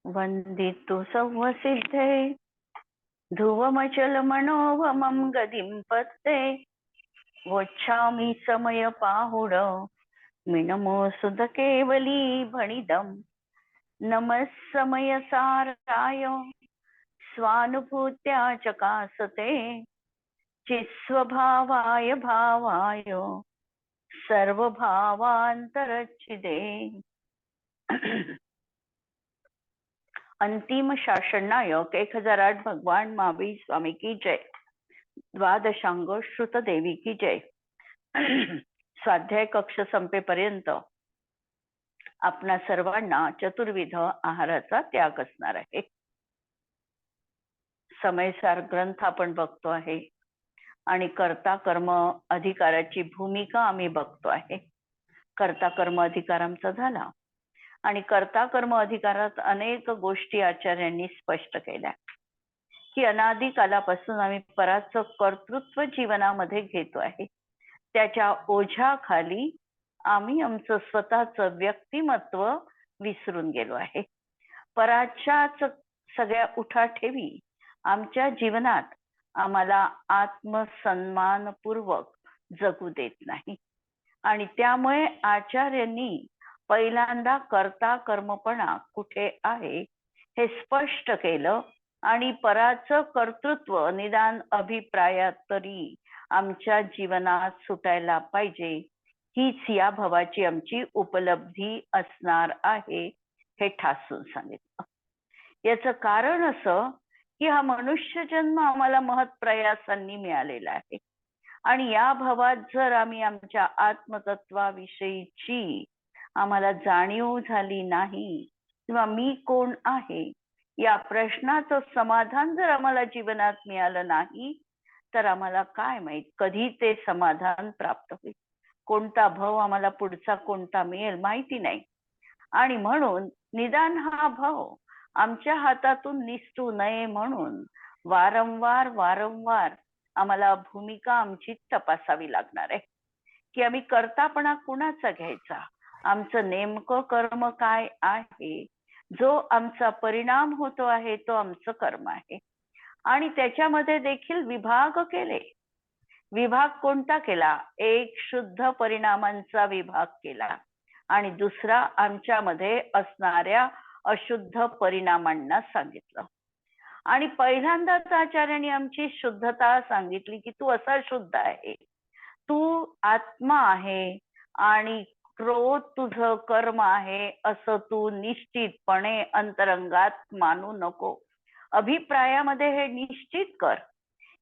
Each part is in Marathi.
वन्दितु सौवसिद्धे ध्रुवमचलमनोभमं गतिं पत्ते वोच्छामि समयपाहुड मिनमोऽसुध केवली भणिदम् नमः समयसाराय स्वानुभूत्या चकासते चित्स्वभावाय भावाय सर्वभावांतरच्छिदे। अंतिम शासन नायक 1008 भगवान महावीर स्वामी की जय। द्वादशांग श्रुत देवी की जय। स्वाध्याय कक्ष संपेपर्यंत आपणा सर्वांना चतुर्विध आहाराचा त्याग असणार आहे। समयसार ग्रंथ आपण बघतो आहे आणि कर्ता कर्म अधिकाराची भूमिका आम्ही बघतो आहे। कर्ता कर्म अधिकार आमचा झाला आणि कर्ता कर्म अधिकारात अनेक गोष्टी आचार्यांनी स्पष्ट केल्या की अनादी कालापासून आम्ही पराचं कर्तृत्व जीवनामध्ये घेतो आहे। त्याच्या ओझ्याखाली आम्ही आमचं स्वतःचं व्यक्तिमत्व विसरून गेलो आहे। पराच्याच सगळ्या उठाठेवी आमच्या जीवनात आम्हाला आत्मसन्मानपूर्वक जगू देत नाही आणि त्यामुळे आचार्यांनी पहिल्यांदा कर्ता कर्मपणा कुठे आहे हे स्पष्ट केलं आणि पराचं कर्तृत्व निदान अभिप्रायात तरी आमच्या जीवनात सुटायला पाहिजे, हीच या भवाची आमची उपलब्धी असणार आहे हे ठासून सांगितलं। याचं कारण असं की हा मनुष्य जन्म आम्हाला महत्प्रयासांनी मिळालेला आहे आणि या भवात जर आम्ही आमच्या आत्मतत्वाविषयीची आम्हाला जाणीव झाली नाही किंवा मी कोण आहे या प्रश्नाचं समाधान जर आम्हाला जीवनात मिळालं नाही तर आम्हाला काय माहित कधी ते समाधान प्राप्त होईल, कोणता भव आम्हाला पुढचा कोणता मिळेल माहिती नाही। आणि म्हणून निदान हा भव आमच्या हातातून निसटू नये म्हणून वारंवार वारंवार आम्हाला भूमिका आमची तपासावी लागणार आहे की आम्ही कर्तापणा कुणाचा घ्यायचा, आमचं नेमकं कर्म काय आहे, जो आमचा परिणाम होतो आहे तो आमचं कर्म आहे। आणि त्याच्यामध्ये देखील विभाग केले। विभाग कोणता केला? एक शुद्ध परिणामांचा विभाग केला आणि दुसरा आमच्यामध्ये असणाऱ्या अशुद्ध परिणामांना सांगितलं। आणि पहिल्यांदाच आचार्यांनी आमची शुद्धता सांगितली की तू असा शुद्ध आहे, तू आत्मा आहे आणि क्रोध तुझं कर्म आहे असं तू निश्चितपणे अंतरंगात मानू नको। अभिप्रायामध्ये हे निश्चित कर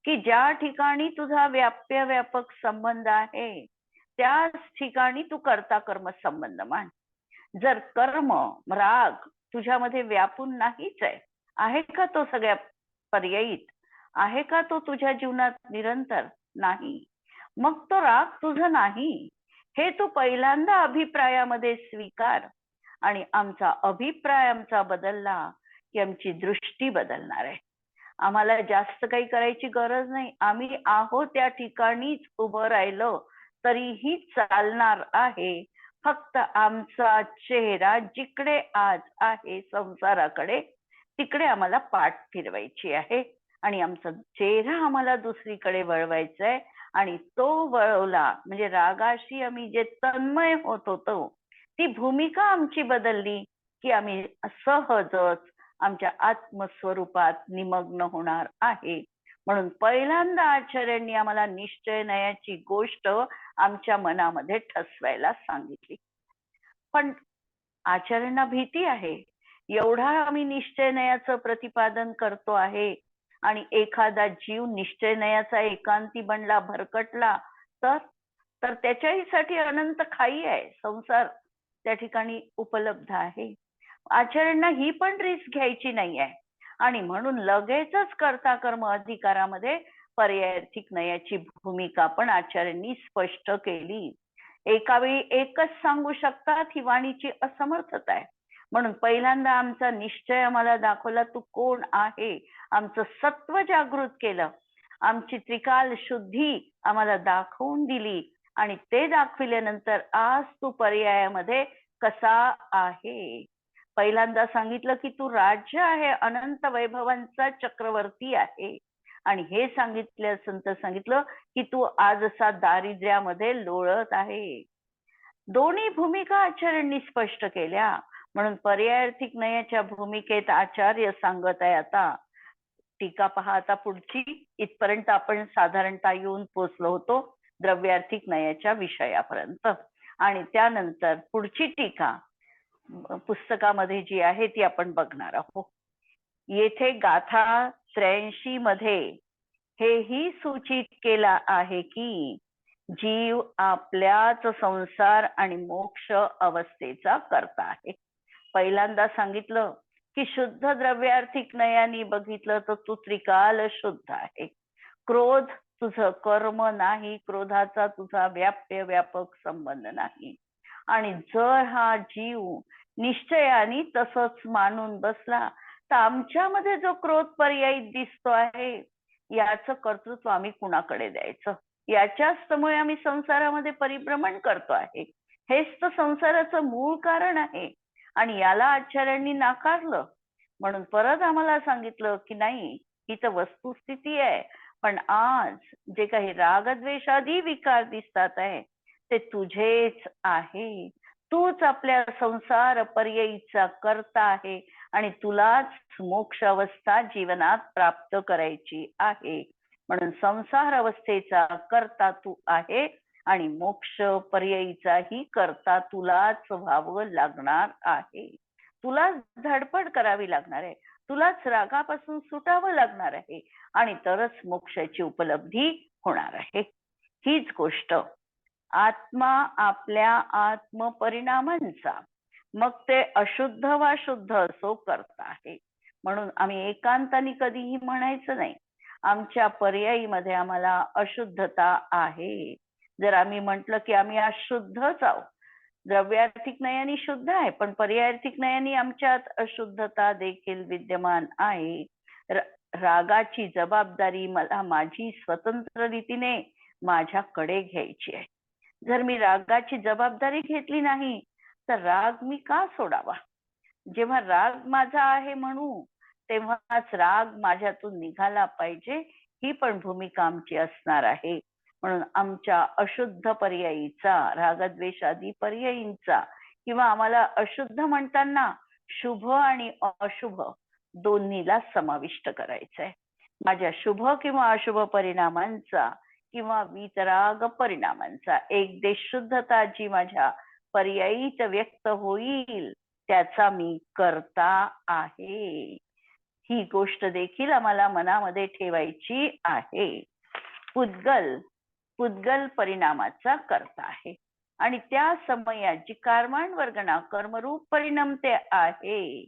की ज्या ठिकाणी तुझा व्याप्य व्यापक संबंध आहे त्याच ठिकाणी तू कर्ता कर्म संबंध मान। जर कर्म राग तुझ्यामध्ये व्यापून नाहीच आहे का तो सगळ्या पर्यायीत आहे का तो तुझ्या जीवनात निरंतर नाही, मग तो राग तुझं नाही हे तू पहिल्यांदा अभिप्रायामध्ये स्वीकार। आणि आमचा अभिप्राय आमचा बदलला की आमची दृष्टी बदलणार आहे। आम्हाला जास्त काही करायची गरज नाही, आम्ही आहोत त्या ठिकाणीच उभं राहिलो तरीही चालणार आहे। फक्त आमचा चेहरा जिकडे आज आहे संसाराकडे तिकडे आम्हाला पाठ फिरवायची आहे आणि आमचा चेहरा आम्हाला दुसरीकडे वळवायचा आहे। आणि तो वळवला म्हणजे रागाशी आम्ही जे तन्मय होत होतो ती भूमिका आमची बदलली की आम्ही सहजच आमच्या आत्मस्वरूपात निमग्न होणार आहे। म्हणून पहिल्यांदा आचार्यांनी आम्हाला निश्चय नयाची गोष्ट आमच्या मनामध्ये ठसवायला सांगितली। पण आचार्यांना भीती आहे, एवढा आम्ही निश्चय नयाचं प्रतिपादन करतो आहे आणि एखादा जीव निश्चय नयाचा एकांती बनला भरकटला तर त्याच्याहीसाठी अनंत खाई आहे, संसार त्या ठिकाणी उपलब्ध आहे। आचार्यांना ही पण रिस्क घ्यायची नाही आहे आणि म्हणून लगेचच कर्ता कर्म अधिकारामध्ये पर्यायार्थिक नयाची भूमिका पण आचार्यांनी स्पष्ट केली। एका वेळी एकच सांगू शकतात ही वाणीची असमर्थता आहे। म्हणून पहिल्यांदा आमचा निश्चय आम्हाला दाखवला तू कोण आहे, आमचं सत्व जागृत केलं, आमची त्रिकाल शुद्धी आम्हाला दाखवून दिली आणि ते दाखविल्यानंतर आज तू पर्यायामध्ये कसा आहे पहिल्यांदा सांगितलं की तू राज्य आहे, अनंत वैभवांचा चक्रवर्ती आहे. आणि हे सांगितलं की तू आज असा दारिद्र्यामध्ये लोळत आहे. दोन्ही भूमिका आचार्यांनी स्पष्ट केल्या. म्हणून पर्यायार्थिक नयाच्या भूमिकेत आचार्य सांगत आहे आता. टीका पहा आता पुढची. इथपर्यंत आपण साधारणतः येऊन पोचलो होतो द्रव्यार्थिक नयाच्या विषयापर्यंत. आणि त्यानंतर पुढची टीका पुस्तकामध्ये जी आहे ती आपण बघणार आहोत. येथे गाथा 83 मध्ये हेही सूचित केला आहे की जीव आपल्याच संसार आणि मोक्ष अवस्थेचा करता आहे. पहिल्यांदा सांगितलं की शुद्ध द्रव्यार्थिक नयाने बघितलं तर तू त्रिकाल शुद्ध आहे. क्रोध तुझं कर्म नाही, क्रोधाचा तुझा व्यापक संबंध नाही. आणि जर हा जीव निश्चयाने तसंच मानून बसला तर आमच्यामध्ये जो क्रोध पर्यायी दिसतो आहे याचं कर्तृत्व आम्ही कुणाकडे द्यायचं? याच्याचमुळे आम्ही संसारामध्ये परिभ्रमण करतो आहे. हेच तर संसाराचं मूळ कारण आहे. आणि याला आचार्यांनी नाकारलं. म्हणून परत आम्हाला सांगितलं की नाही, ही तर वस्तुस्थिती आहे. पण आज जे काही रागद्वेषादी विकार दिसतात आहे ते तुझेच आहे. तूच आपल्या संसार पर्यायीचा करता आहे आणि तुलाच मोक्ष अवस्था जीवनात प्राप्त करायची आहे. म्हणून संसार अवस्थेचा करता तू आहे आणि मोक्ष पर्यायीचाही करता तुलाच व्हावं लागणार आहे. तुलाच धडपड करावी लागणार आहे. तुलाच रागापासून सुटावं लागणार आहे आणि तरच मोक्षाची उपलब्धी होणार आहे. हीच गोष्ट आत्मा आपल्या आत्मपरिणामांचा, मग ते अशुद्ध वा शुद्ध असो, करता आहे. म्हणून आम्ही एकांताने कधीही म्हणायचं नाही आमच्या पर्यायीमध्ये आम्हाला अशुद्धता आहे. जर आम्ही म्हटलं की आम्ही अशुद्धच आहोत, द्रव्यार्थिक नयाने शुद्ध आहे पण पर्यायार्थिक नयाने आमच्यात अशुद्धता देखील विद्यमान आहे. रागाची जबाबदारी मला माझी स्वतंत्र रीतीने माझ्याकडे घ्यायची आहे. जर मी रागाची जबाबदारी घेतली नाही तर राग मी का सोडावा? जेव्हा राग माझा आहे म्हणू तेव्हाच राग माझ्यातून निघाला पाहिजे, ही पण भूमिका आमची असणार आहे. म्हणून आमच्या अशुद्ध पर्यायीचा, रागद्वेषादी पर्यायींचा, किंवा आम्हाला अशुद्ध म्हणताना शुभ आणि अशुभ दोन्हीला समाविष्ट करायचं आहे. माझ्या शुभ किंवा अशुभ परिणामांचा किंवा वीतराग परिणामांचा एक देश शुद्धता जी माझ्या पर्यायीत व्यक्त होईल त्याचा मी करता आहे. ही गोष्ट देखील आम्हाला मनामध्ये ठेवायची आहे. पुद्गल परिणामाचा करता आहे आणि त्या समयात जी कारवाण वर्गणा कर्मरूप परिणमते आहे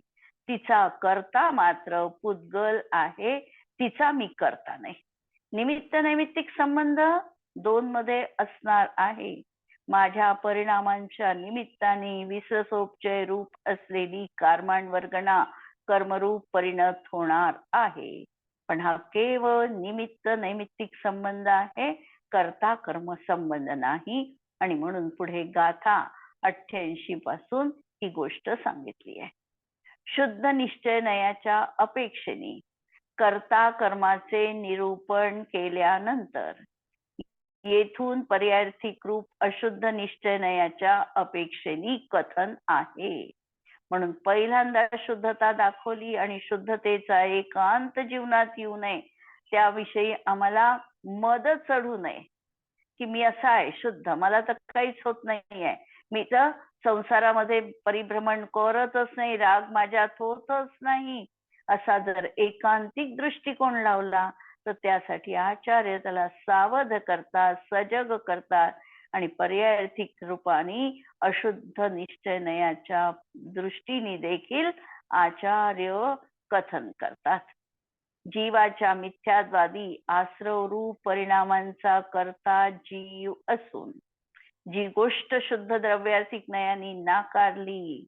तिचा करता मात्र पुद्गल आहे, तिचा मी करता नाही. निमित्त नैमित्तिक संबंध दोन मध्ये असणार आहे. माझ्या परिणामांच्या निमित्ताने विससोपचय रूप असलेली कारमाण वर्गणा कर्मरूप परिणत होणार आहे. पण हा केवळ निमित्त नैमित्तिक संबंध आहे, कर्ता कर्म संबंध नाही. आणि म्हणून पुढे गाथा 88 पासून ही गोष्ट सांगितली आहे. शुद्ध निश्चय नयाच्या अपेक्षेने कर्ता कर्माचे निरूपण केल्यानंतर येथून पर्यायार्थिक रूप अशुद्ध निश्चय नयाच्या अपेक्षेने कथन आहे. म्हणून पहिल्यांदा शुद्धता दाखवली आणि शुद्धतेचा एकांत जीवनात येऊ नये त्याविषयी आम्हाला मद चढू नये की मी असा आहे शुद्ध, मला तर काहीच होत नाहीये, मी तर संसारामध्ये परिभ्रमण करतच नाही, राग माझ्यात होतच नाही, असा जर एकांतिक दृष्टिकोन लावला तर त्यासाठी आचार्य त्याला सावध करतात, सजग करतात आणि पर्यायार्थिक रूपाने अशुद्ध निश्चय नयाच्या दृष्टीने देखील आचार्य कथन करतात. जीवाच्या मिथ्याद्वादी आश्रव रूप परिणामांचा करता जीव असून जी गोष्ट शुद्ध द्रव्यार्थिक नयाने नाकारली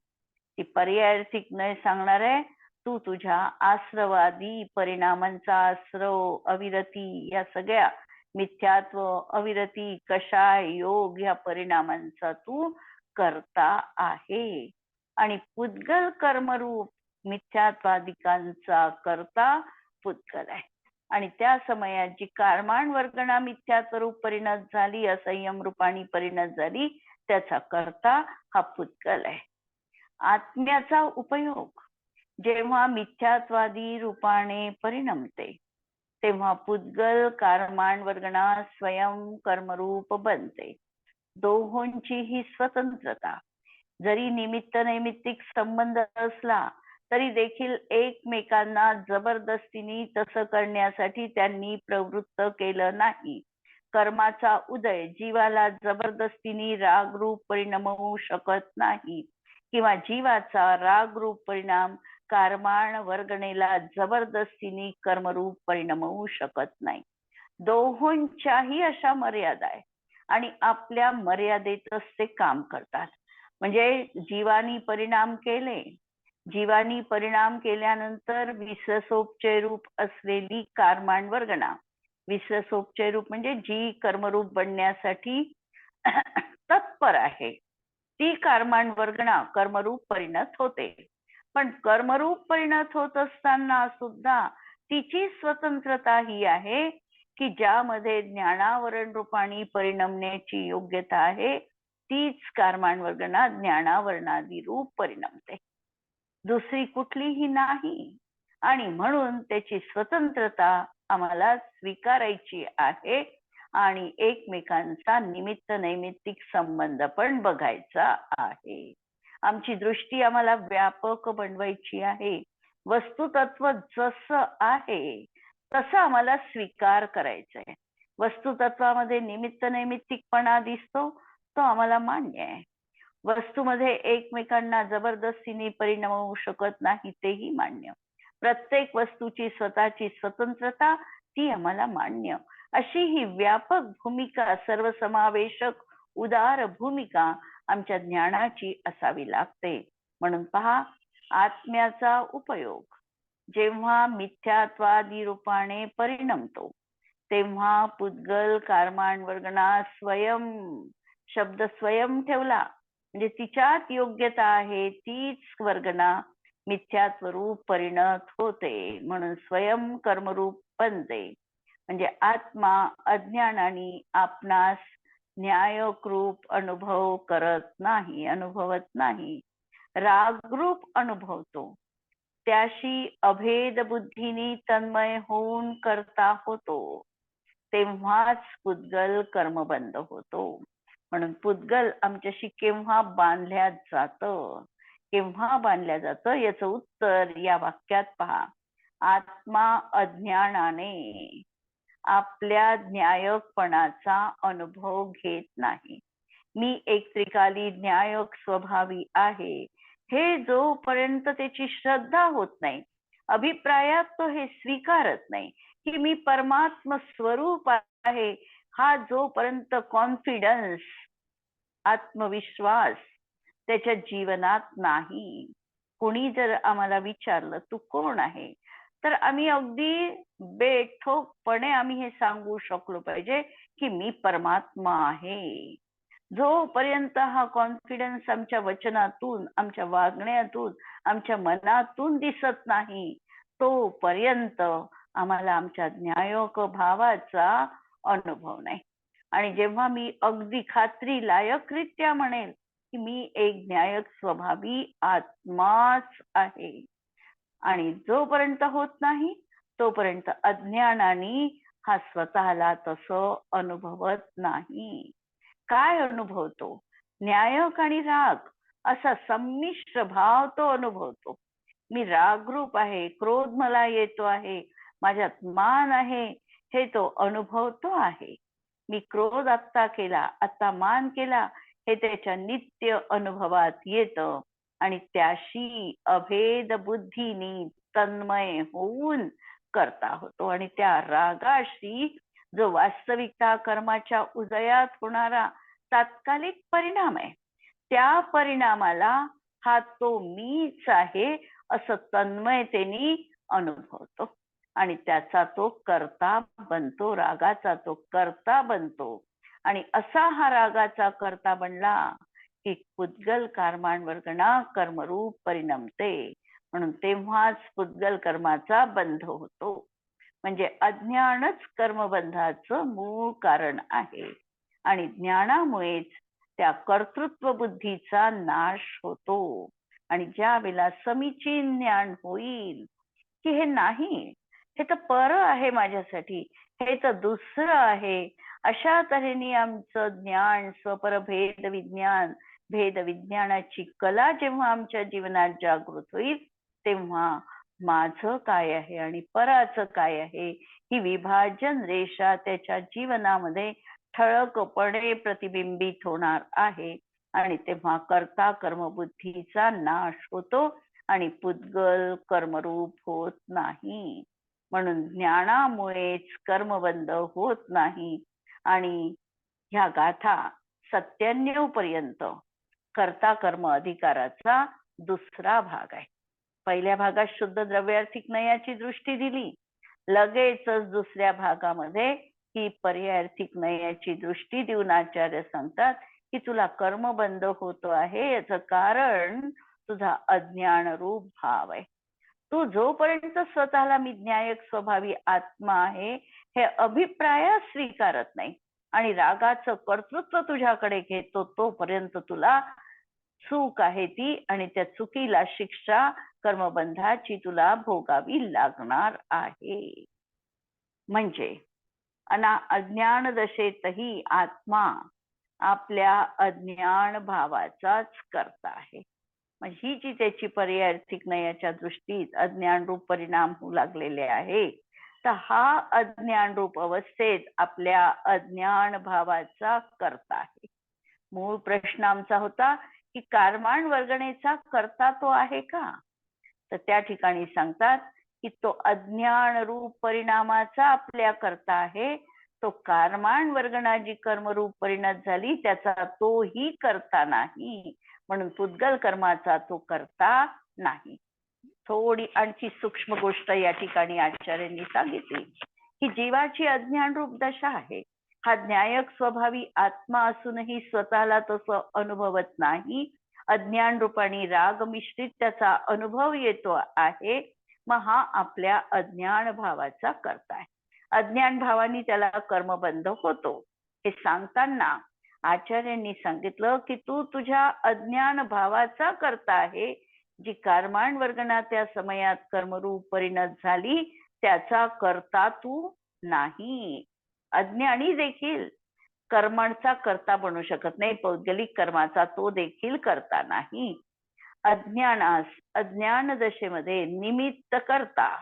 ती पर्यायार्थिक नय सांगणार आहे. तू तुझ्या आश्रवादी परिणामांचा आश्रव, अविरती या सगळ्या मिथ्यात्व, अविरती, कषाय, योग या परिणामांचा तू करता आहे. आणि पुद्गल कर्मरूप मिथ्यात्वादिकांचा करता पुद्गल आहे. आणि त्या समयात जी कर्माण वर्गणा मिथ्यात्वरूप परिणत झाली, असंयम रूपाने परिणत झाली, त्याचा करता हा पुद्गल आहे. आत्म्याचा उपयोग जेव्हा मिथ्यात्वादी रूपाने परिणमते, तेव्हा पुद्गल कर्माण वर्गणा स्वयं कर्मरूप बनते. दोहोंचीही स्वतंत्रता, जरी निमित्त नैमित्तिक संबंध असला तरी देखील एकमेकांना जबरदस्तीने तसं करण्यासाठी त्यांनी प्रवृत्त केलं नाही. कर्माचा उदय जीवाला जबरदस्तीने रागरूप परिणमवू शकत नाही, किंवा जीवाचा रागरूप परिणाम कर्माण वर्गणेला जबरदस्तीने कर्मरूप परिणमवू शकत नाही. दोहोंच्याही अशा मर्यादा आहे आणि आपल्या मर्यादेतच ते काम करतात. म्हणजे जीवानी परिणाम केले, जीवानी परिणाम केल्यानंतर विश्वसोपचय रूप असलेली कर्माण वर्गणा, विश्वसोपचय रूप म्हणजे जी कर्मरूप बनण्यासाठी तत्पर आहे, ती कर्माण वर्गणा कर्मरूप परिणत होते. पण कर्मरूप परिणत होत असताना सुद्धा तिची स्वतंत्रता ही आहे की ज्यामध्ये ज्ञानावरण रूपाने परिणमण्याची योग्यता आहे, तीच कर्माण वर्गणा ज्ञानावरणादी रूप परिणमते, दुसरी कुठलीही नाही. आणि म्हणून त्याची स्वतंत्रता आम्हाला स्वीकारायची आहे आणि एकमेकांचा निमित्त नैमित्तिक संबंध पण बघायचा आहे. आमची दृष्टी आम्हाला व्यापक बनवायची आहे. वस्तुतत्व जसं आहे तसं आम्हाला स्वीकार करायचं आहे. वस्तुतत्वामध्ये निमित्त नैमित्तिकपणा दिसतो, तो आम्हाला मान्य आहे. वस्तूमध्ये एकमेकांना जबरदस्तीने परिणमवू शकत नाही, तेही मान्य. प्रत्येक वस्तूची स्वतःची स्वतंत्रता, ती आम्हाला मान्य. अशी ही व्यापक भूमिका, सर्वसमावेशक उदार भूमिका आमच्या ज्ञानाची असावी लागते. म्हणून पहा, आत्म्याचा उपयोग जेव्हा मिथ्यात्वादी रूपाने परिणमतो, तेव्हा पुद्गल कर्माण वर्गणा स्वयं, शब्द स्वयं ठेवला म्हणजे तिच्यात योग्यता आहे, तीच वर्गणा मिथ्यात्वरूप परिणत होते, म्हणून स्वयं कर्मरूप बनते. म्हणजे आत्मा अज्ञानाने आपणास न्यायक अनुभव करत नाही, अनुभवत नाही, रागरूप अनुभवतो. त्याशी अभेद बुद्धीने तन्मय होऊन करता होतो, तेव्हाच पुद्गल कर्मबंध होतो. म्हणून पुद्गल आमच्याशी केव्हा बांधल्या जातं, केव्हा बांधल्या जातं याचं उत्तर या वाक्यात पहा. आत्मा अज्ञानाने आपल्या न्यायकपणाचा अनुभव घेत नाही. मी एक त्रिकाली न्यायक स्वभावी आहे, हे जोपर्यंत त्याची श्रद्धा होत नाही, अभिप्रायात तो हे स्वीकारत नाही की मी परमात्म स्वरूप आहे, हा जोपर्यंत कॉन्फिडन्स, आत्मविश्वास त्याच्या जीवनात नाही. कोणी जर आम्हाला विचारलं तू कोण आहे, तर आम्ही अगदी बेठोकपणे आम्ही हे सांगू शकलो पाहिजे की मी परमात्मा आहे. जोपर्यंत हा कॉन्फिडन्स आमच्या वचनातून, आमच्या वागण्यातून, आमच्या मनातून दिसत नाही, तोपर्यंत आम्हाला आमच्या न्यायक भावाचा अनुभव नाही. आणि जेव्हा मी अगदी खात्री लायकरित्या म्हणेल की मी एक न्यायक स्वभावी आत्माच आहे, आणि जोपर्यंत होत नाही तोपर्यंत अज्ञानाने हा स्वतःला तसं अनुभवत नाही. काय अनुभवतो? न्यायक आणि राग असा संमिश्र भाव तो अनुभवतो. मी रागरूप आहे, क्रोध मला येतो आहे, माझ्यात मान आहे, हे तो अनुभवतो आहे. मी क्रोध आत्ता केला, आत्ता मान केला, हे त्याच्या नित्य अनुभवात येतं आणि त्याशी अभेद बुद्धीनी तन्मय होऊन करता होतो. आणि त्या रागाशी जो वास्तविकता कर्माच्या उदयात होणारा तात्कालिक परिणाम आहे, त्या परिणामाला हा तो मीच आहे असं तन्मयतेने अनुभवतो आणि त्याचा तो कर्ता बनतो, रागाचा तो कर्ता बनतो. आणि असा हा रागाचा कर्ता बनला की पुद्गल कर्मांवर्गणा कर्मरूप परिणमते. म्हणून तेव्हाच पुद्गल कर्माचा बंध होतो. म्हणजे अज्ञानच कर्मबंधाचं मूळ कारण आहे आणि ज्ञानामुळेच त्या कर्तृत्व बुद्धीचा नाश होतो. आणि ज्या वेळेला समीचीन ज्ञान होईल की हे नाही, हे तर पर आहे माझ्यासाठी, हे तर दुसरं आहे, अशा तऱ्हेने आमचं ज्ञान स्वपर भेद विज्ञान, भेद विज्ञानाची कला जेव्हा आमच्या जीवनात जागृत होईल, तेव्हा माझं काय आहे आणि पराचं काय आहे ही विभाजन रेषा त्याच्या जीवनामध्ये ठळकपणे प्रतिबिंबित होणार आहे. आणि तेव्हा कर्ता कर्मबुद्धीचा नाश होतो आणि पुद्गल कर्मरूप होत नाही. म्हणून ज्ञानामुळेच कर्मबंध होत नाही. आणि ह्या गाथा 97 पर्यंत कर्ता कर्म अधिकाराचा दुसरा भाग आहे. पहिल्या भागात शुद्ध द्रव्यार्थिक नयाची दृष्टी दिली, लगेचच दुसऱ्या भागामध्ये ही पर्यायार्थिक नयाची दृष्टी देऊन आचार्य सांगतात की तुला कर्मबंध होतो आहे याचं कारण तुझा अज्ञान रूप भाव आहे. तू जोपर्यंत स्वतःला मी ज्ञायक स्वभावी आत्मा आहे हे अभिप्राय स्वीकारत नाही आणि रागाचं कर्तृत्व तुझ्याकडे घेतो, तोपर्यंत तुला चूक आहे ती आणि त्या चुकीला शिक्षा कर्मबंधाची तुला भोगावी लागणार आहे. म्हणजे अज्ञान दशेतही आत्मा आपल्या अज्ञान भावाचाच करता आहे. ही जी त्याची पर्यायार्थिक नयाच्या दृष्टीत अज्ञान रूप परिणाम होऊ लागलेले आहे, तर हा अज्ञान रूप अवस्थेत आपल्या अज्ञान भावाचा करता आहे. मूळ प्रश्न आमचा होता की कर्माण वर्गणेचा करता तो आहे का? तर त्या ठिकाणी सांगतात की तो अज्ञान रूप परिणामाचा आपल्या करता आहे. तो कर्माण वर्गणा जी कर्मरूप परिणत झाली त्याचा तोही करता नाही. म्हणून पुद्गल कर्माचा तो करता नाही. थोडी आणखी सूक्ष्म गोष्ट या ठिकाणी आचार्यांनी सांगितली की जीवाची अज्ञान रूप दशा आहे. हा ज्ञायक स्वभावी आत्मा असूनही स्वतःला तसं अनुभवत नाही. अज्ञान रूपाने राग मिश्रित त्याचा अनुभव येतो आहे. मग हा आपल्या अज्ञान भावाचा करता आहे. अज्ञान भावाने त्याला कर्मबंध होतो. हे सांगताना आचार्यांनी सांगितलं की तू तुझ्या अज्ञान भावाचा करता आहे. जी कर्माण वर्गणा त्या समयात कर्मरूप परिणत झाली त्याचा करता तू नाही. अज्ञानी देखील कर्मांचा करता बनू शकत नाही. पौद्गलिक कर्माचा तो देखील करता नाही. अज्ञान दशेमध्ये निमित्त करता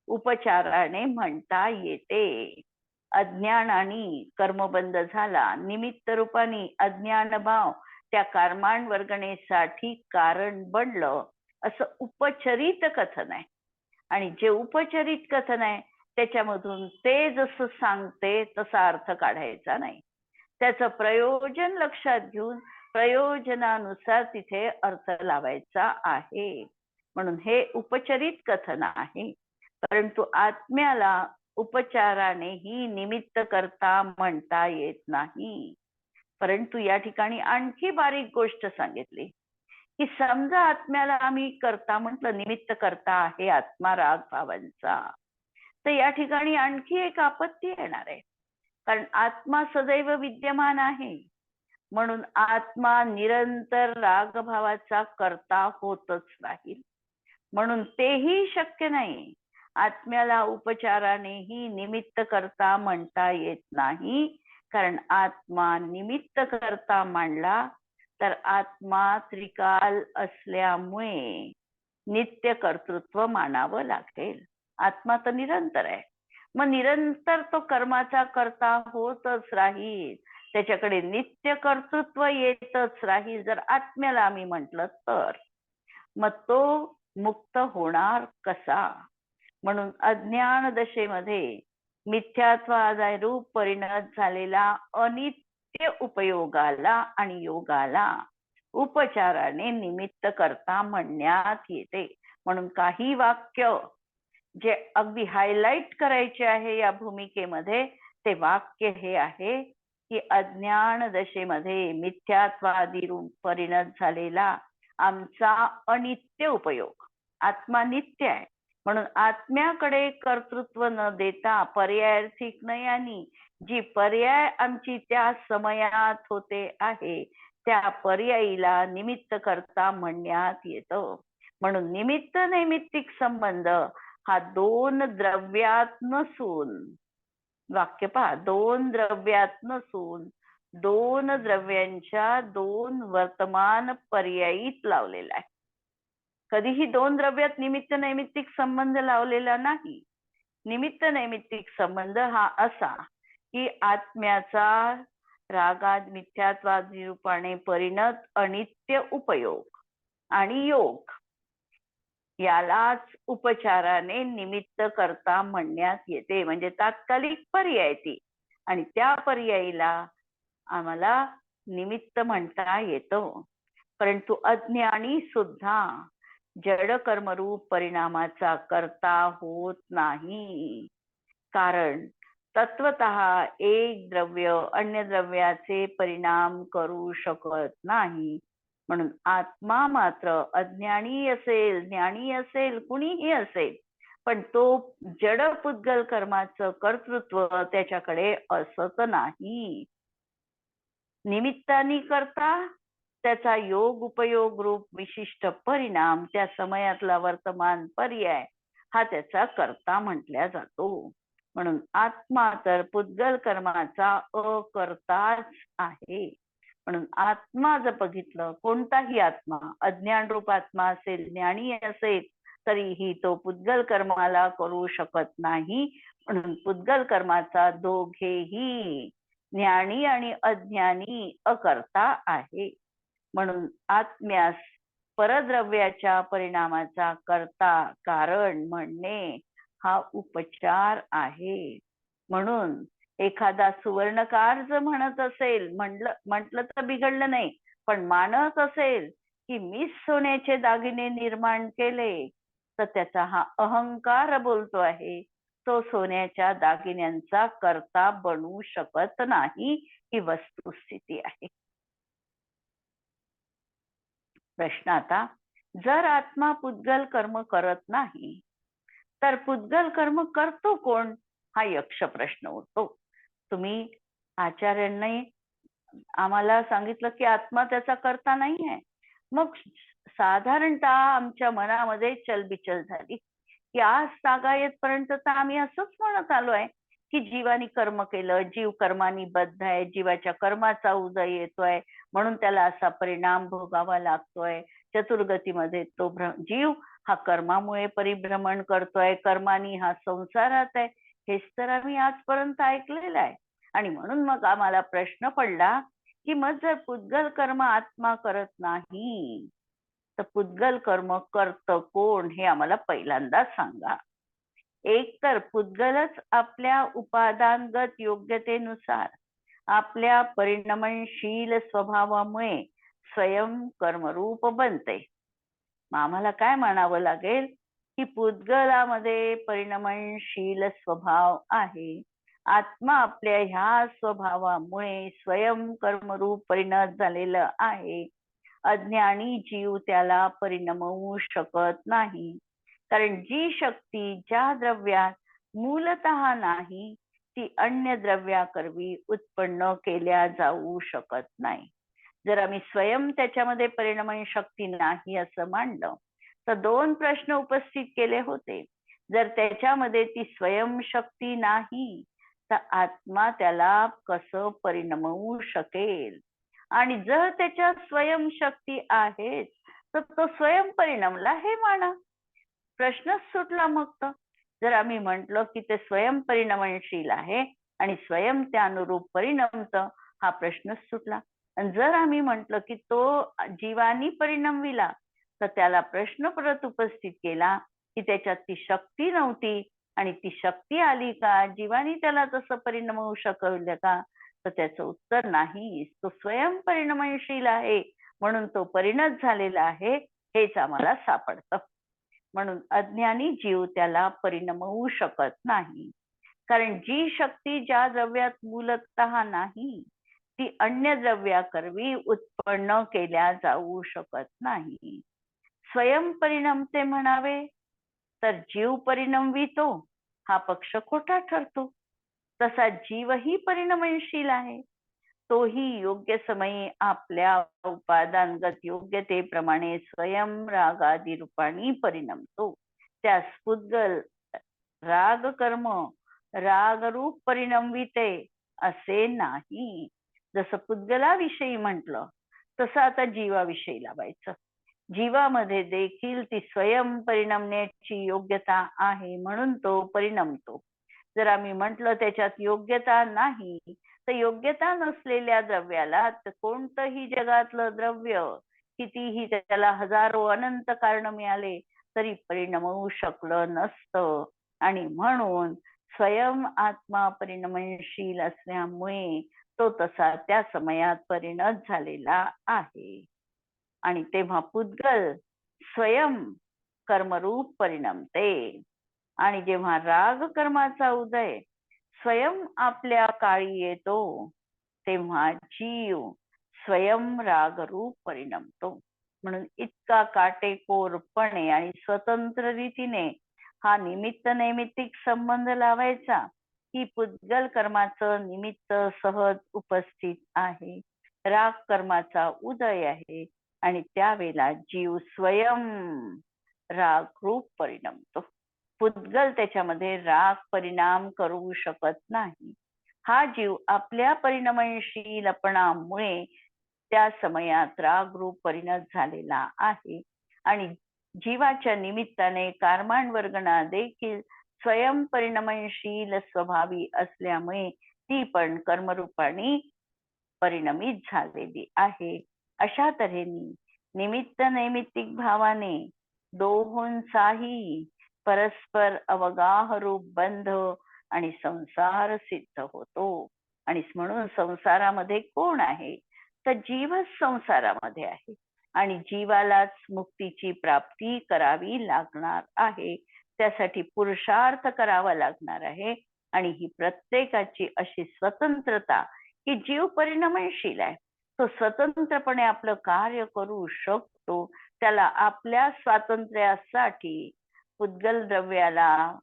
उपचाराने म्हणता येते. अज्ञानाने कर्मबंध झाला, निमित्त रूपाने अज्ञान भाव त्या कर्माण वर्गणेसाठी कारण बनलं, असं उपचरित कथन आहे. आणि जे उपचरित कथन आहे त्याच्यामधून ते जसं सांगते तसा अर्थ काढायचा नाही. त्याचं प्रयोजन लक्षात घेऊन प्रयोजनानुसार तिथे अर्थ लावायचा आहे. म्हणून हे उपचरित कथन आहे. परंतु आत्म्याला उपचारानेही निमित्त करता म्हणता येत नाही. परंतु या ठिकाणी आणखी बारीक गोष्ट सांगितली की समजा आत्म्याला आम्ही करता म्हटलं, निमित्त करता आहे आत्मा राग भावांचा, तर या ठिकाणी आणखी एक आपत्ती येणार आहे. कारण आत्मा सदैव विद्यमान आहे. म्हणून आत्मा निरंतर रागभावाचा करता होतच राहील. म्हणून तेही शक्य नाही. आत्म्याला उपचारानेही निमित्त करता म्हणता येत नाही. कारण आत्मा निमित्त करता मांडला तर आत्मा त्रिकाल असल्यामुळे नित्य कर्तृत्व मानावं लागेल. आत्मा तर निरंतर आहे. मग निरंतर तो कर्माचा करता होतच राहील. त्याच्याकडे नित्य कर्तृत्व येतच राहील. जर आत्म्याला आम्ही म्हटलं तर मग तो मुक्त होणार कसा? म्हणून अज्ञान दशेमध्ये मिथ्यात्वादाय रूप परिणत झालेला अनित्य उपयोगाला आणि योगाला उपचाराने निमित्त करता म्हणण्यात येते. म्हणून काही वाक्य जे अगदी हायलाइट करायचे आहे या भूमिकेमध्ये ते वाक्य हे आहे की अज्ञान दशेमध्ये मिथ्यात्वादी रूप परिणत झालेला आमचा अनित्य उपयोग. आत्मा नित्य आहे म्हणून आत्म्याकडे कर्तृत्व न देता पर्यायार्थिक नयानी जी पर्याय आमची त्या समयात होते आहे त्या पर्यायीला निमित्त करता म्हणण्यात येतं. म्हणून निमित्त नैमित्तिक संबंध हा दोन द्रव्यात नसून, वाक्य पहा, दोन द्रव्यात नसून दोन द्रव्यांच्या दोन वर्तमान पर्यायीत लावलेला आहे. कधीही दोन द्रव्यात निमित्त नैमित्तिक संबंध लावलेला नाही. निमित्त नैमित्तिक संबंध हा असा की आत्म्याचा रागात मिथ्यात्वादी रूपाने परिणत अनित्य उपयोग आणि योग यालाच उपचाराने निमित्त करता म्हणण्यात येते. म्हणजे तात्कालिक पर्याय ती, आणि त्या पर्यायीला आम्हाला निमित्त म्हणता येतं. परंतु अज्ञानी सुद्धा जड कर्मरूप परिणामाचा करता होत नाही. कारण तत्वतः एक द्रव्य अन्य द्रव्याचे परिणाम करू शकत नाही. म्हणून आत्मा मात्र अज्ञानी असेल ज्ञानी असेल कुणीही असेल पण तो जड पुद्गल कर्माचं कर्तृत्व त्याच्याकडे असत नाही. निमित्तानी करता त्याचा योग उपयोग रूप विशिष्ट परिणाम त्या समयातला वर्तमान पर्याय हा त्याचा करता म्हटल्या जातो. म्हणून आत्मा तर पुद्गल कर्माचा अकर्ताच आहे. म्हणून आत्मा जर बघितलं, कोणताही आत्मा, अज्ञान रूप आत्मा असेल ज्ञानी असेल तरीही तो पुद्गल कर्माला करू शकत नाही. म्हणून पुद्गल कर्माचा दोघेही ज्ञानी आणि अज्ञानी अकर्ता आहे. म्हणून आत्म्यास परद्रव्याच्या परिणामाचा करता कारण म्हणणे हा उपचार आहे. म्हणून एखादा सुवर्णकार जर म्हणत असेल, म्हटलं तर बिघडलं नाही, पण मानत असेल की मीच सोन्याचे दागिने निर्माण केले तर त्याचा हा अहंकार बोलतो आहे. तो सोन्याच्या दागिन्यांचा करता बनू शकत नाही, ही वस्तुस्थिती आहे. प्रश्न आता, जर आत्मा पुद्गल कर्म करत नाही तर पुद्गल कर्म करतो कोण, हा यक्ष प्रश्न उरतो. तुम्ही आचार्यांनी आम्हाला सांगितलं की आत्मा त्याचा करता नाही आहे. मग साधारणतः आमच्या मनामध्ये चलबिचल झाली की आज जागा येतपर्यंत तर आम्ही असंच म्हणत आलोय की जीवानी कर्म केलं, जीव कर्मानी बद्ध आहे, जीवाच्या कर्माचा उदय येतोय म्हणून त्याला असा परिणाम भोगावा लागतोय. चतुर्गतीमध्ये तो जीव हा कर्मामुळे परिभ्रमण करतोय, कर्मानी हा संसारात आहे, हेच तर आम्ही आजपर्यंत ऐकलेलं आहे. आणि म्हणून मग आम्हाला प्रश्न पडला की मग जर पुद्गल कर्म आत्मा करत नाही तर पुद्गल कर्म करत कोण, हे आम्हाला पहिल्यांदा सांगा. एक तर पुद्गलच आपल्या उपादानगत योग्यतेनुसार आपल्या परिणमनशील स्वभावामुळे स्वयं कर्मरूप बनते. मग आम्हाला काय म्हणावं लागेल की पुद्गलामध्ये परिणमनशील स्वभाव आहे. आत्मा आपल्या ह्या स्वभावामुळे स्वयं कर्मरूप परिणत झालेलं आहे. अज्ञानी जीव त्याला परिणमवू शकत नाही. कारण जी शक्ती ज्या द्रव्यात मूलतः नाही ती अन्य द्रव्याकरवी उत्पन्न केल्या जाऊ शकत नाही. जर आम्ही स्वयं त्याच्यामध्ये परिणमन शक्ती नाही असं मानलं तर दोन प्रश्न उपस्थित केले होते. जर त्याच्यामध्ये ती स्वयंशक्ती नाही तर आत्मा त्याला कसं परिणमवू शकेल, आणि जर त्याच्या स्वयंशक्ती आहेच तर तो स्वयं परिणमला हे माना. प्रश्नच सुटला. मग तर जर आम्ही म्हटलं की ते स्वयं परिणमनशील आहे आणि स्वयं त्या अनुरूप परिणमत, हा प्रश्नच सुटला. आणि जर आम्ही म्हटलं की तो जीवानी परिणमविला तर त्याला प्रश्न परत उपस्थित केला की त्याच्यात ती शक्ती नव्हती आणि ती शक्ती आली का, जीवानी त्याला तसं परिणमवू शकवलं का, तर त्याचं उत्तर नाही. तो स्वयं परिणमनशील आहे म्हणून तो परिणत झालेला आहे हेच आम्हाला सापडतं. म्हणून अज्ञानी जीव त्याला परिणमवू शकत नाही. कारण जी शक्ती ज्या द्रव्यात मूलतः नाही ती अन्य द्रव्याकरवी उत्पन्न केल्या जाऊ शकत नाही. स्वयंपरिणमते म्हणावे तर जीव परिणमवितो हा पक्ष खोटा ठरतो. तसा जीवही परिणमनशील आहे. तोही योग्य समयी आपल्या उपादानगत योग्यतेप्रमाणे स्वयं रागादी रूपाने परिणमतो. त्यास पुद्गल राग कर्म रागरूप परिणमविते असे नाही. जसं पुद्गलाविषयी म्हटलं तसं आता जीवाविषयी लावायचं. जीवामध्ये देखील ती स्वयं परिणमण्याची योग्यता आहे म्हणून तो परिणमतो. जर आम्ही म्हटलं त्याच्यात योग्यता नाही तर योग्यता नसलेल्या द्रव्याला कोणतंही जगातलं द्रव्य कितीही त्याला हजारो अनंत कारण मिळाले तरी परिणमू शकलं नसतं. आणि म्हणून स्वयं आत्मा परिणमनशील असल्यामुळे तो तसा त्या समयात परिणत झालेला आहे. आणि तेव्हा पुद्गल स्वयं कर्मरूप परिणमते. आणि जेव्हा राग कर्माचा उदय स्वयं आपल्या काळी येतो तेव्हा जीव स्वयं रागरूप परिणमतो. म्हणून इतका काटेकोरपणे आणि स्वतंत्र रीतीने हा निमित्त नैमित्तिक संबंध लावायचा की पुद्गल कर्माचं निमित्त सहज उपस्थित आहे, राग कर्माचा उदय आहे आणि त्यावेळेला जीव स्वयं राग रूप परिणमतो. पुद्गल त्याच्यामध्ये राग परिणाम करू शकत नाही. हा जीव आपल्या परिणमनशीलपणामुळे त्या समयात राग रूप परिणत झालेला आहे. आणि जीवाच्या निमित्ताने कर्मांवर्गणा देखील स्वयं परिणमनशील स्वभावी असल्यामुळे ती पण कर्मरूपाने परिणमित झालेली आहे. अशा तऱ्हेने निमित्त नैमित्तिक भावाने दोहोंचाही परस्पर अवगाह रूप बंध आणि संसार सिद्ध होतो. आणि म्हणून संसारामध्ये कोण आहे तर जीवच संसारामध्ये आहे आणि जीवालाच मुक्तीची प्राप्ती करावी लागणार आहे. त्यासाठी पुरुषार्थ करावा लागणार आहे. आणि ही प्रत्येकाची अशी स्वतंत्रता की जीव परिणमनशील आहे, तो स्वतंत्रपणे आपलं कार्य करू शकतो. त्याला आपल्या स्वातंत्र्यासाठी पुद्गल द्रव्याला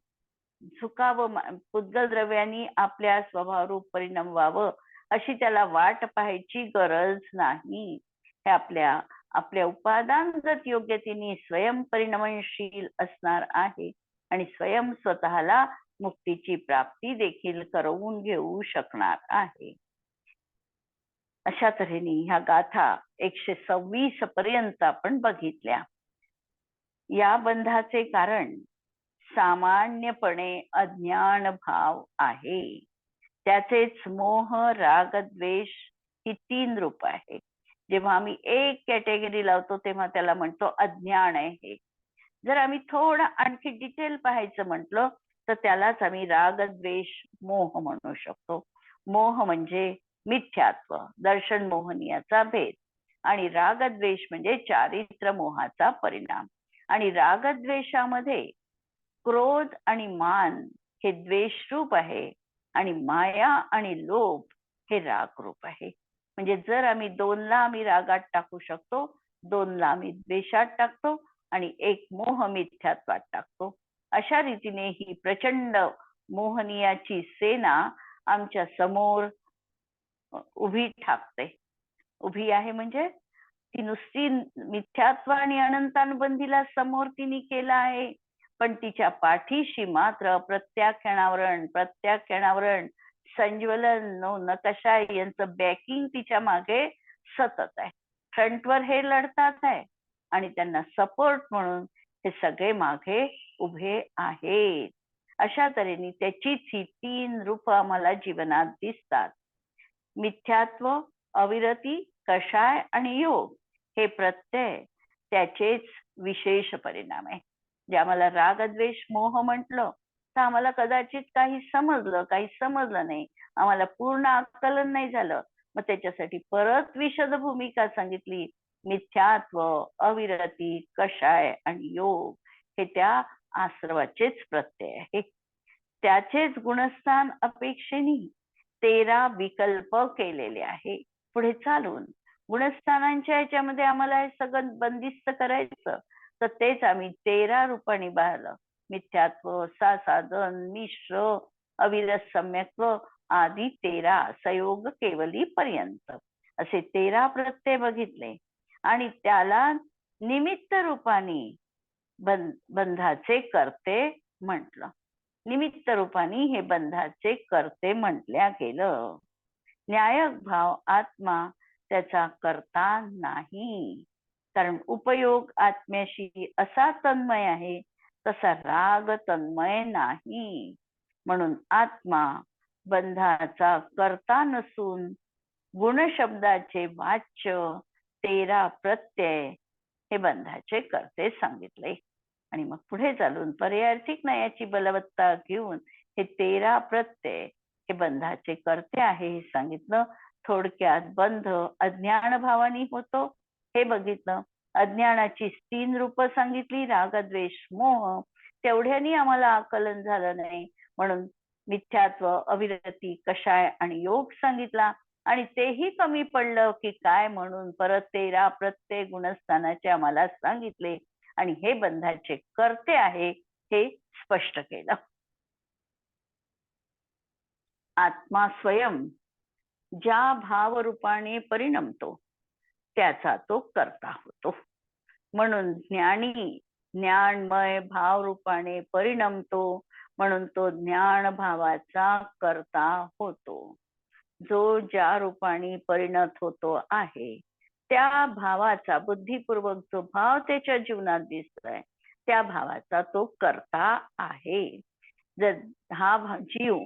झुकावं, पुद्गल द्रव्यांनी आपल्या स्वभावरूप परिणाम व्हावं अशी त्याला वाट पाहायची गरज नाही. हे आपल्या उपादानगत योग्यतेने स्वयं परिणमनशील असणार आहे आणि स्वयं स्वतःला मुक्तीची प्राप्ती देखील करवून घेऊ शकणार आहे. अशा तऱ्हेने ह्या गाथा 126 पर्यंत आपण बघितल्या. या बंधाचे कारण सामान्यपणे अज्ञान भाव आहे. त्याचेच मोह राग द्वेष ही 3 रूप आहे. जेव्हा आम्ही एक कॅटेगरी लावतो तेव्हा त्याला म्हणतो अज्ञान आहे. जर आम्ही थोडं आणखी डिटेल पाहायचं म्हटलं तर त्यालाच आम्ही राग द्वेष मोह म्हणू शकतो. मोह म्हणजे मिथ्यात्व दर्शन मोहनीयाचा भेद आणि रागद्वेष म्हणजे चारित्र्य मोहाचा परिणाम. आणि रागद्वेषामध्ये क्रोध आणि मान हे द्वेष रूप आहे आणि माया आणि लोभ हे राग रूप आहे. म्हणजे जर आम्ही 2ला आम्ही रागात टाकू शकतो, 2ला आम्ही द्वेषात टाकतो आणि 1 मोह मिथ्यात्वात टाकतो. अशा रीतीने ही प्रचंड मोहनीयाची सेना आमच्या समोर उभी ठाकते. उभी आहे म्हणजे ती नुसती मिथ्यात्व आणि अनंतानुबंधीला समोर तिने केला आहे, पण तिच्या पाठीशी मात्र प्रत्याख्यानावरण संज्वलन नकशा यांचं बॅकिंग तिच्या मागे सतत आहे. फ्रंटवर हे लढतात आहे आणि त्यांना सपोर्ट म्हणून हे सगळे मागे उभे आहेत. अशा तऱ्हेने त्याचीच ही 3 रूप आम्हाला जीवनात दिसतात. मिथ्यात्व, अविरती, कषाय आणि योग हे प्रत्यय त्याचेच विशेष परिणाम आहे. जे आम्हाला रागद्वेष मोह म्हटलं तर आम्हाला कदाचित काही समजलं, काही समजलं नाही, आम्हाला पूर्ण आकलन नाही झालं. मग त्याच्यासाठी परत विशद भूमिका सांगितली. मिथ्यात्व, अविरती, कषाय आणि योग हे त्या आश्रवाचेच प्रत्यय आहे. त्याचेच गुणस्थान अपेक्षेने 13 विकल्प केलेले आहे. पुढे चालून गुणस्थानांच्या ह्याच्यामध्ये आम्हाला हे सगळं बंदिस्त करायचं, तर तेच आम्ही 13 रूपांनी पाहिलं. मिथ्यात्व, सासाधन, मिश्र, अविरत सम्यक्त्व आदी 13 संयोग केवली पर्यंत असे 13 प्रत्यय बघितले आणि त्याला निमित्त रूपाने बंधाचे कर्ते म्हटलं. निमित्त रूपाने हे बंधाचे कर्ते म्हटल्या गेलं. न्यायक भाव आत्मा त्याचा कर्ता नाही, कारण उपयोग आत्म्याशी असा तन्मय आहे तसा राग तन्मय नाही. म्हणून आत्मा बंधाचा कर्ता नसून गुणशब्दाचे वाच्य 13 प्रत्यय हे बंधाचे कर्ते सांगितले. आणि मग पुढे चालून पर्यायार्थिक न्यायाची बलवत्ता घेऊन हे 13 प्रत्यय हे बंधाचे कर्ते आहे हे सांगितलं. थोडक्यात बंध अज्ञान भावानी होतो हे बघितलं. अज्ञानाची 3 रूप सांगितली, राग, द्वेष, मोह. तेवढ्यानी आम्हाला आकलन झालं नाही, म्हणून मिथ्यात्व, अविरती, कषाय आणि योग सांगितला. आणि तेही कमी पडलं की काय, म्हणून परत 13 प्रत्यय गुणस्थानाचे आम्हाला सांगितले आणि हे बंधाचे कर्ते आहे हे स्पष्ट केलं. आत्मा स्वयं ज्या भावरूपाने परिणमतो त्याचा तो कर्ता होतो. म्हणून ज्ञानी ज्ञानमय भावरूपाने परिणमतो, म्हणून तो ज्ञान भावाचा कर्ता होतो. जो ज्या रूपाने परिणत होतो आहे त्या भावाचा बुद्धिपूर्वक जो भाव त्याच्या जीवनात दिसतोय त्या भावाचा तो कर्ता आहे. जर हा जीव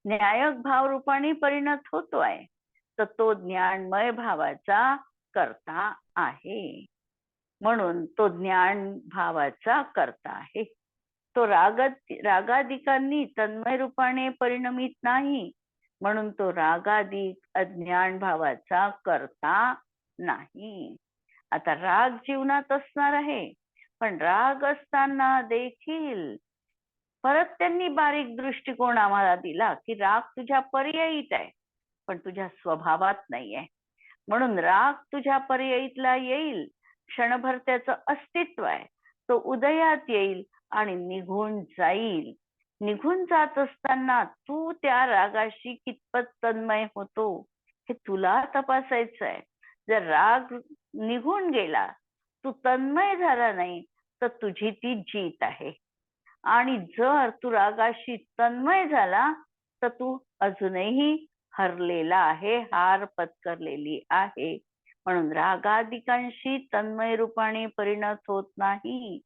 न्यायक भाव रूपाने परिणत होतोय तर तो ज्ञानमय भावाचा कर्ता आहे. म्हणून तो ज्ञान भावाचा कर्ता आहे. तो रागादिकांनी तन्मय रूपाने परिणमित नाही, म्हणून तो रागादिक अज्ञान भावाचा कर्ता नाही. आता राग जीवनात असणार आहे, पण राग असताना देखील परत त्यांनी बारीक दृष्टिकोन आम्हाला दिला की राग तुझ्या पर्यायीत आहे पण तुझ्या स्वभावात नाहीये. म्हणून राग तुझ्या पर्यायीतला येईल, क्षणभर त्याचं अस्तित्व आहे, तो उदयात येईल आणि निघून जाईल. निघून जात असताना तू त्या रागाशी कितपत तन्मय होतो हे तुला तपासायचं आहे. जर राग निघून गेला, तू तन्मय झाला नाही, तर तुझी ती जीत आहे. आणि जर तू रागाशी तन्मय झाला तर तू अजूनही हरलेला आहे, हार पत्करलेली आहे. म्हणून रागादिकांशी तन्मय रूपाने परिणत होत नाही,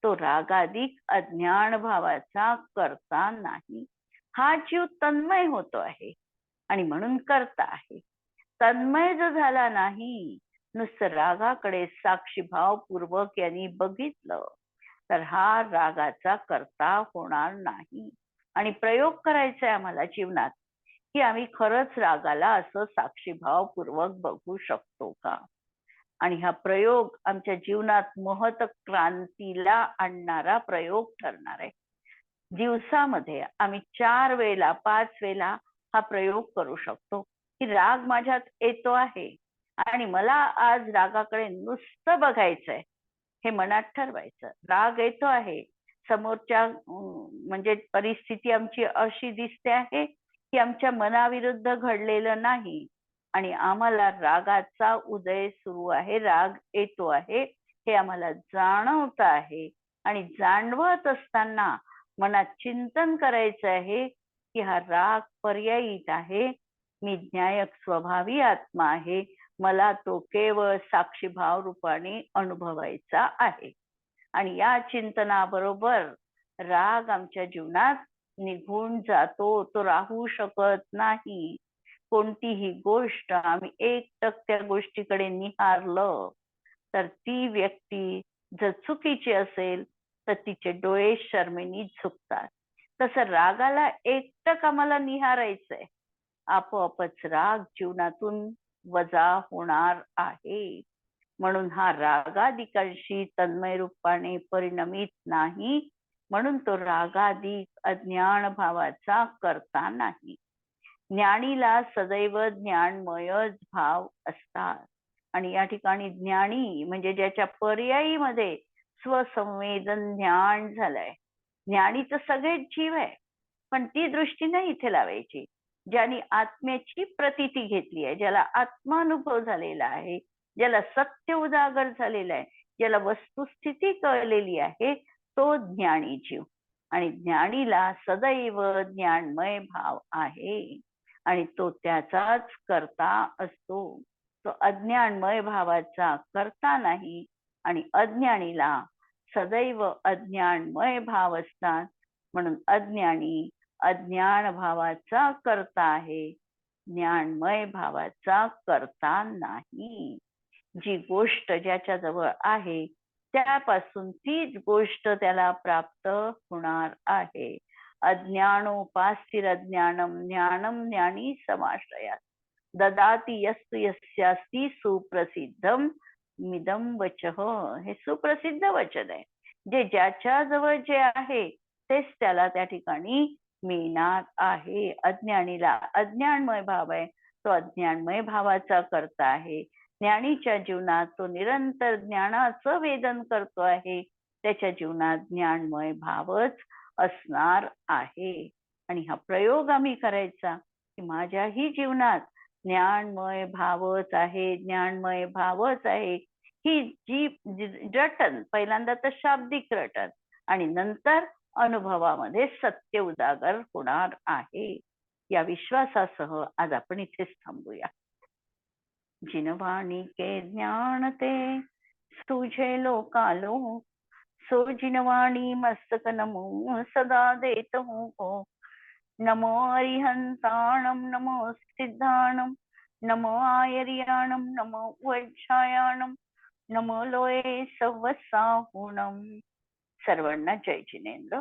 तो रागादिक अज्ञान भावाचा कर्ता नाही. हा जीव तन्मय होतो आहे आणि म्हणून कर्ता आहे. तन्मय जो झाला नाही, नुसतं रागाकडे साक्षीभावपूर्वक यांनी बघितलं तर हा रागाचा कर्ता होणार नाही. आणि प्रयोग करायचा आहे आम्हाला जीवनात की आम्ही खरंच रागाला असं साक्षीभावपूर्वक बघू शकतो का. आणि हा प्रयोग आमच्या जीवनात महत क्रांतीला आणणारा प्रयोग ठरणार आहे. दिवसामध्ये आम्ही 4 वेळेला 5 वेळेला हा प्रयोग करू शकतो की राग माझ्यात येतो आहे आणि मला आज रागाकडे नुसतं बघायचंय हे मनात ठरवायचं. राग येतो आहे, समोरच्या म्हणजे परिस्थिती आमची अशी दिसते आहे की आमच्या मनाविरुद्ध घडलेलं नाही आणि आम्हाला रागाचा उदय सुरू आहे, राग येतो आहे हे आम्हाला जाणवत आहे. आणि जाणवत असताना मनात चिंतन करायचं आहे की हा राग पर्यायीत आहे, मी न्यायक स्वभावी आत्मा आहे, मला तो केवळ साक्षीभाव रूपाने अनुभवायचा आहे. आणि या चिंतनाबरोबर राग आमच्या जीवनात निघून जातो, तो राहू शकत नाही. कोणतीही गोष्ट आम्ही 1% त्या गोष्टीकडे निहारलं तर ती व्यक्ती जर चुकीची असेल तर तिचे डोळे शर्मेने झुकतात. तसं रागाला 1% आम्हाला निहारायचंय, आपोआपच राग जीवनातून वजा होणार आहे. म्हणून हा रागादिकांशी तन्मय रूपाने परिणमित नाही, म्हणून तो रागादिक अज्ञान भावाचा कर्ता नाही. ज्ञानीला सदैव ज्ञानमयच भाव असतात. आणि या ठिकाणी ज्ञानी म्हणजे ज्याच्या पर्यायीमध्ये स्वसंवेदन ज्ञान झालंय. ज्ञानी तर सगळेच जीव आहे, पण ती दृष्टी नाही इथे लावायची. ज्याने आत्म्याची प्रतीती घेतली आहे, ज्याला आत्मानुभव झालेला आहे, ज्याला सत्य उजागर झालेलं आहे, ज्याला वस्तुस्थिती कळलेली आहे, तो ज्ञानी जीव. आणि ज्ञानीला सदैव ज्ञानमय भाव आहे आणि तो त्याचाच करता असतो. तो अज्ञानमय भावाचा करता नाही. आणि अज्ञानीला सदैव अज्ञानमय भाव असतात, म्हणून अज्ञानी अज्ञान भावाचा करता आहे, ज्ञानमय भावाचा करता नाही. जी गोष्ट ज्याच्या जवळ आहे त्यापासून तीच गोष्ट त्याला प्राप्त होणार आहे. अज्ञानोपास्तिरज्ञानम ज्ञानम ज्ञानी समाश्रयात ददाती यस्तु यस्यास्ति सुप्रसिद्धम मिदम वचः. हे सुप्रसिद्ध वचन आहे. जे ज्याच्या जवळ जे आहे तेच त्याला त्या ठिकाणी मिळणार आहे. अज्ञानीला अज्ञानमय भाव आहे, तो अज्ञानमय भावाचा करता आहे. ज्ञानीच्या जीवनात तो निरंतर ज्ञानाचं वेदन करतो आहे, त्याच्या जीवनात ज्ञानमय भावच असणार आहे. आणि हा प्रयोग आम्ही करायचा की माझ्याही जीवनात ज्ञानमय भावच आहे, ज्ञानमय भावच आहे. ही जी रटन पहिल्यांदा तर शाब्दिक रटन आणि नंतर अनुभवामध्ये सत्य उजागर होणार आहे. या विश्वासासह आज आपण इथेच थांबूया. जिनवाणी के ज्ञान ते तुझे लोकालो, सो जिनवाणी मस्तक नमो सदा देत हो. नमो अरिहंताणम नमो सिद्धाणम नमो आयर्याणम नमो वैशायाणम नमो लोये सवसाहुणम. सर्वांना जय जिनेंद्र.